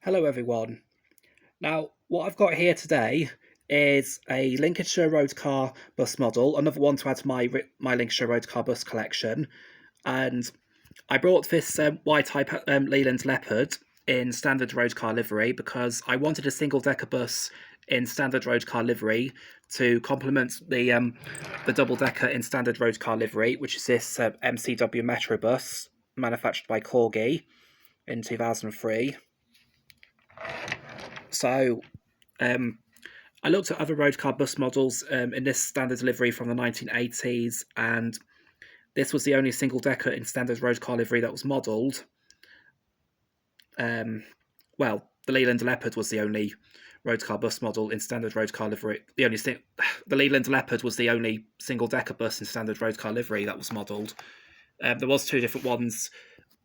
Hello everyone. Now, what I've got here today is a Lincolnshire RoadCar bus model, another one to add to my Lincolnshire RoadCar bus collection. And I brought this Y-Type Leyland Leopard in standard RoadCar livery because I wanted a single-decker bus in standard RoadCar livery to complement the double-decker in standard RoadCar livery, which is this MCW Metrobus manufactured by Corgi in 2003. So I looked at other roadcar bus models in this standard livery from the 1980s, and this was the only single decker in standard roadcar livery that was modelled. Well, the Leyland Leopard was the only roadcar bus model in standard roadcar livery. The Leyland Leopard was the only single decker bus in standard roadcar livery that was modelled. There was two different ones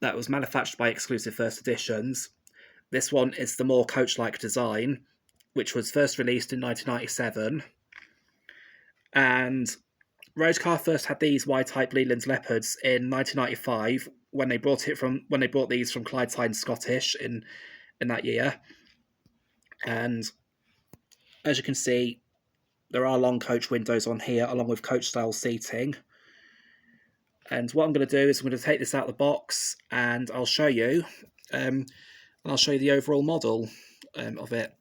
that was manufactured by exclusive first editions. This one is the more coach-like design, which was first released in 1997. And Roadcar first had these Y-Type Leyland Leopards in 1995 when they brought these from Clydeside Scottish in that year. And as you can see, there are long coach windows on here along with coach style seating. And what I'm going to do is I'm going to take this out of the box and I'll show you. And I'll show you the overall model of it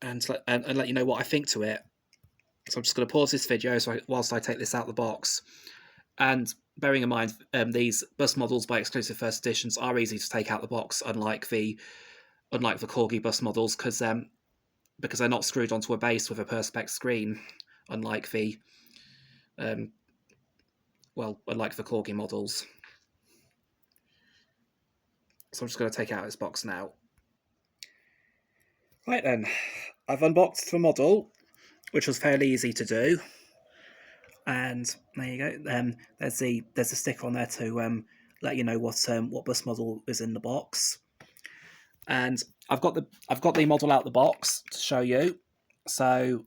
and let you know what I think to it. So I'm just going to pause this video whilst I take this out of the box. And bearing in mind, these bus models by exclusive first editions are easy to take out the box, unlike the Corgi bus models, because they're not screwed onto a base with a perspex screen, unlike the Corgi models. So I'm just going to take out this box now. Right then, I've unboxed the model, which was fairly easy to do. And there you go. There's a sticker on there to let you know what bus model is in the box. And I've got the model out the box to show you. So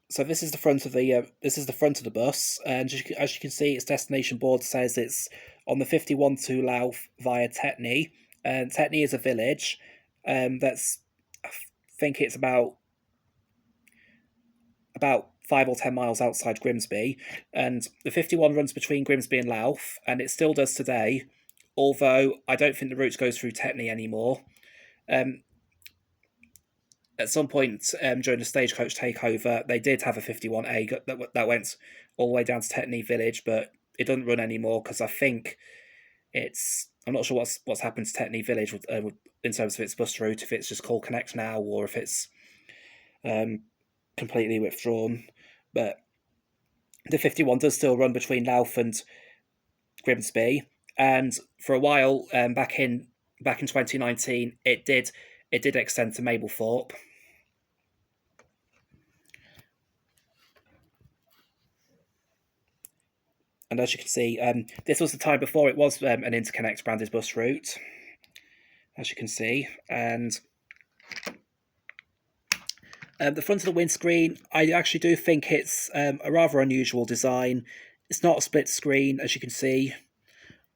so this is the front of the bus, and as you can see, its destination board says it's on the 51 to Louth via Tetney, and Tetney is a village. I think it's about 5 or 10 miles outside Grimsby, and the 51 runs between Grimsby and Louth, and it still does today. Although I don't think the route goes through Tetney anymore. At some point during the stagecoach takeover, they did have a 51A that went all the way down to Tetney Village, but it doesn't run anymore because I think I'm not sure what's happened to Tetney Village in terms of its bus route, if it's just called Connect now or if it's completely withdrawn. But the 51 does still run between Louth and Grimsby, and for a while back in 2019, it did extend to Mablethorpe. And as you can see, this was the time before it was an Interconnect branded bus route, as you can see. And the front of the windscreen, I actually do think it's a rather unusual design. It's not a split screen, as you can see,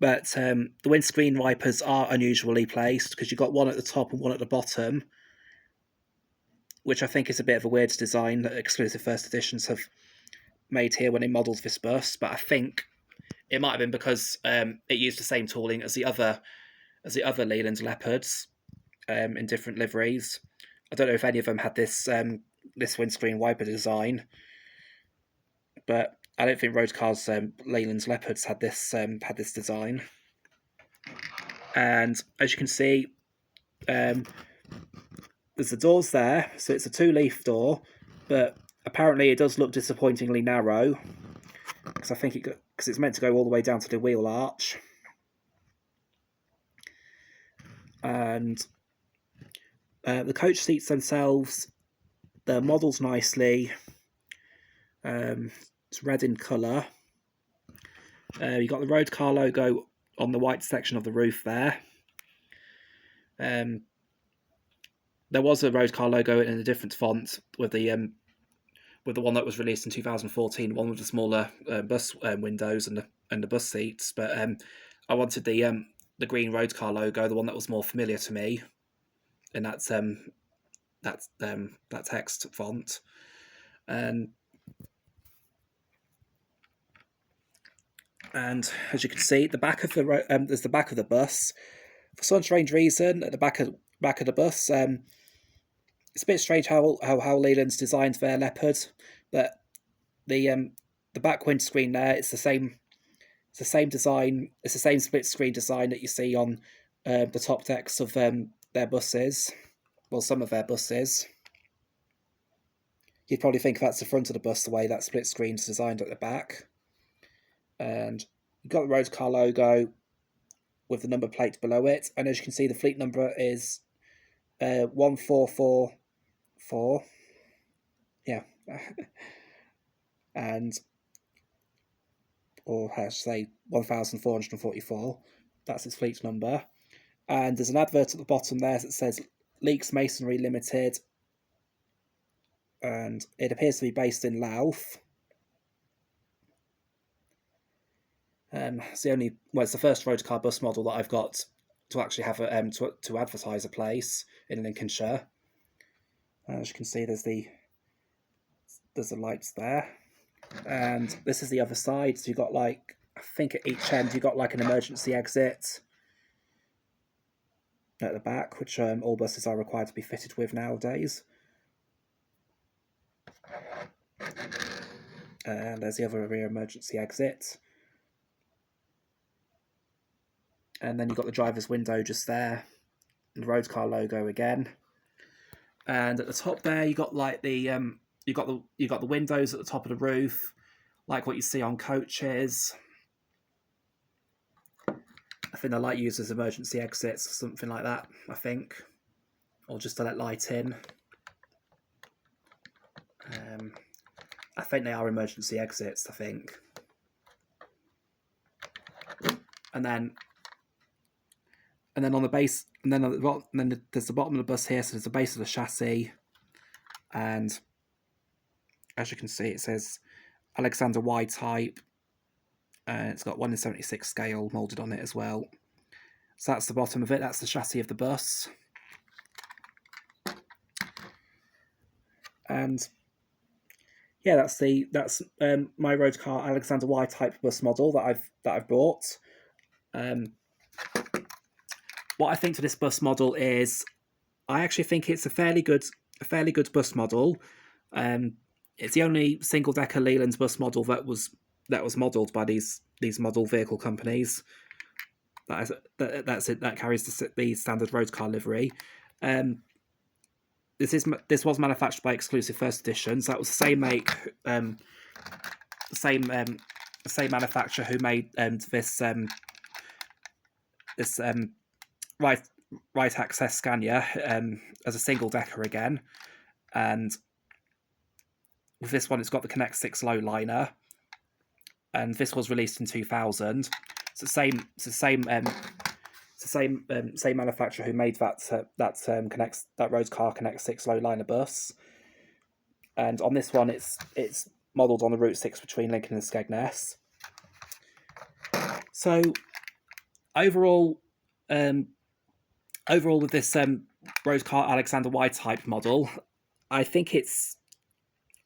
but the windscreen wipers are unusually placed because you've got one at the top and one at the bottom, which I think is a bit of a weird design that exclusive first editions have made here when they modelled this bus. But I think it might have been because it used the same tooling as the other Leyland Leopards in different liveries. I don't know if any of them had this windscreen wiper design, but I don't think Roadcar's Leyland Leopards had this design. And as you can see, there's the doors there, so it's a 2-leaf door, but apparently it does look disappointingly narrow because I think because it's meant to go all the way down to the wheel arch. And the coach seats themselves, they're modelled nicely. It's red in colour. You've got the Roadcar logo on the white section of the roof there. There was a Roadcar logo in a different font with the one that was released in 2014, one with the smaller bus windows and the bus seats. But I wanted the green RoadCar logo, the one that was more familiar to me, and that's that text font. And as you can see, the back of the there's the back of the bus. For some strange reason, at the back of the bus, it's a bit strange how Leyland's designed their Leopard, but the back windscreen there, it's the same design. It's the same split screen design that you see on the top decks of their buses. Well, some of their buses. You'd probably think that's the front of the bus, the way that split screen's designed at the back. And you've got the RoadCar logo with the number plate below it. And as you can see, the fleet number is 1444. Yeah. And, or how should I say, 1444. That's its fleet number. And there's an advert at the bottom there that says Leeks Masonry Limited. And it appears to be based in Louth. It's the first RoadCar bus model that I've got to actually have to advertise a place in Lincolnshire. As you can see, there's the lights there, and this is the other side. So you've got, like, I think at each end you've got like an emergency exit at the back, which all buses are required to be fitted with nowadays. And there's the other rear emergency exit. And then you've got the driver's window just there, and the RoadCar logo again. And at the top there, you got like the you got the windows at the top of the roof, like what you see on coaches. I think they like use as emergency exits or something like that, I think, or just to let light in. I think they are emergency exits, I think. And then on the base, and then there's the bottom of the bus here, so there's the base of the chassis, and as you can see, it says Alexander Y-Type, and it's got 1/76 scale moulded on it as well. So that's the bottom of it. That's the chassis of the bus, and yeah, that's my RoadCar Alexander Y-Type bus model that I've bought. What I think for this bus model is, I actually think it's a fairly good bus model. It's the only single decker Leyland bus model that was modelled by these model vehicle companies. That's it. That carries the standard RoadCar livery. This was manufactured by Exclusive First Editions. That was the same make, same manufacturer who made this right access Scania as a single decker again, and with this one it's got the Connect 6 low liner, and this was released in 2000. It's the same manufacturer who made that RoadCar Connect 6 low liner bus, and on this one it's modelled on the Route 6 between Lincoln and Skegness. So overall with this RoadCar Alexander Y-Type model, I think it's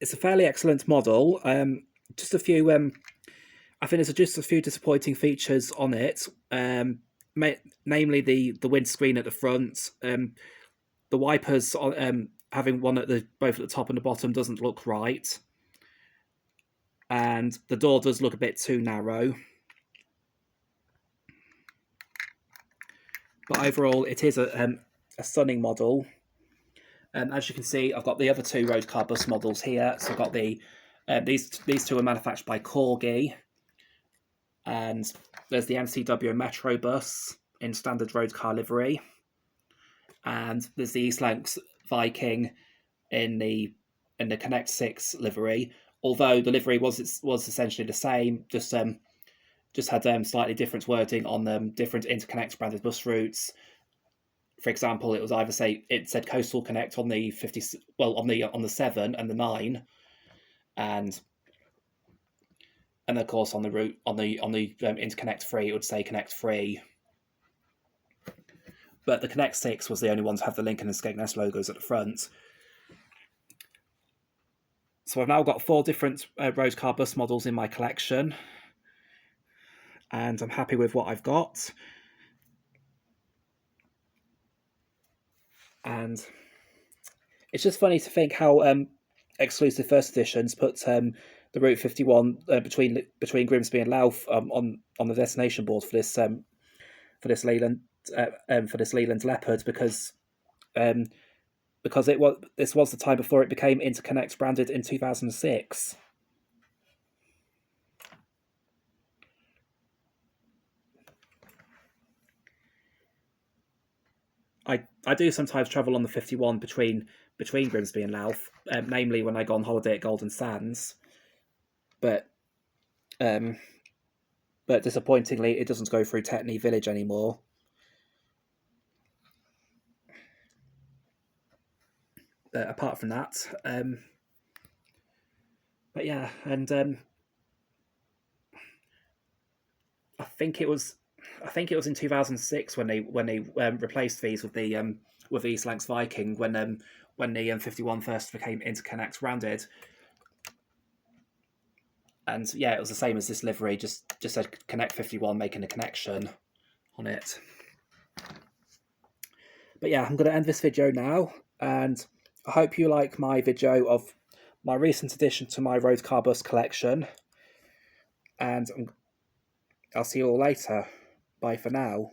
a fairly excellent model. Just a few, I think there's just a few disappointing features on it. Namely the windscreen at the front. The wipers having one both at the top and the bottom doesn't look right, and the door does look a bit too narrow. But overall, it is a stunning model. As you can see, I've got the other two RoadCar bus models here. So I've got these two are manufactured by Corgi, and there's the MCW Metrobus in standard RoadCar livery, and there's the East Lancs Viking in the Connect 6 livery. Although the livery was essentially the same, just had slightly different wording on different Interconnect branded bus routes. For example, it was it said Coastal Connect on the 50, well on the 7 and the 9, and and of course on the route on the Interconnect 3 it would say Connect 3. But the Connect 6 was the only one to have the Lincoln and Skegness logos at the front. So I've now got 4 different RoadCar bus models in my collection, and I'm happy with what I've got. And it's just funny to think how exclusive first editions put the Route 51 between Grimsby and Louth on the destination board for this Leyland Leopard, because this was the time before it became Interconnect branded in 2006. I do sometimes travel on the 51 between Grimsby and Louth, namely when I go on holiday at Golden Sands. But disappointingly, it doesn't go through Tetney Village anymore. Apart from that, but yeah, and I think it was in 2006 when they replaced these with the East Lancs Viking, when the 51 first became Interconnect branded. And yeah, it was the same as this livery, just said Connect 51, making a connection on it. But yeah, I'm going to end this video now, and I hope you like my video of my recent addition to my RoadCar bus collection. And I'll see you all later. Bye for now.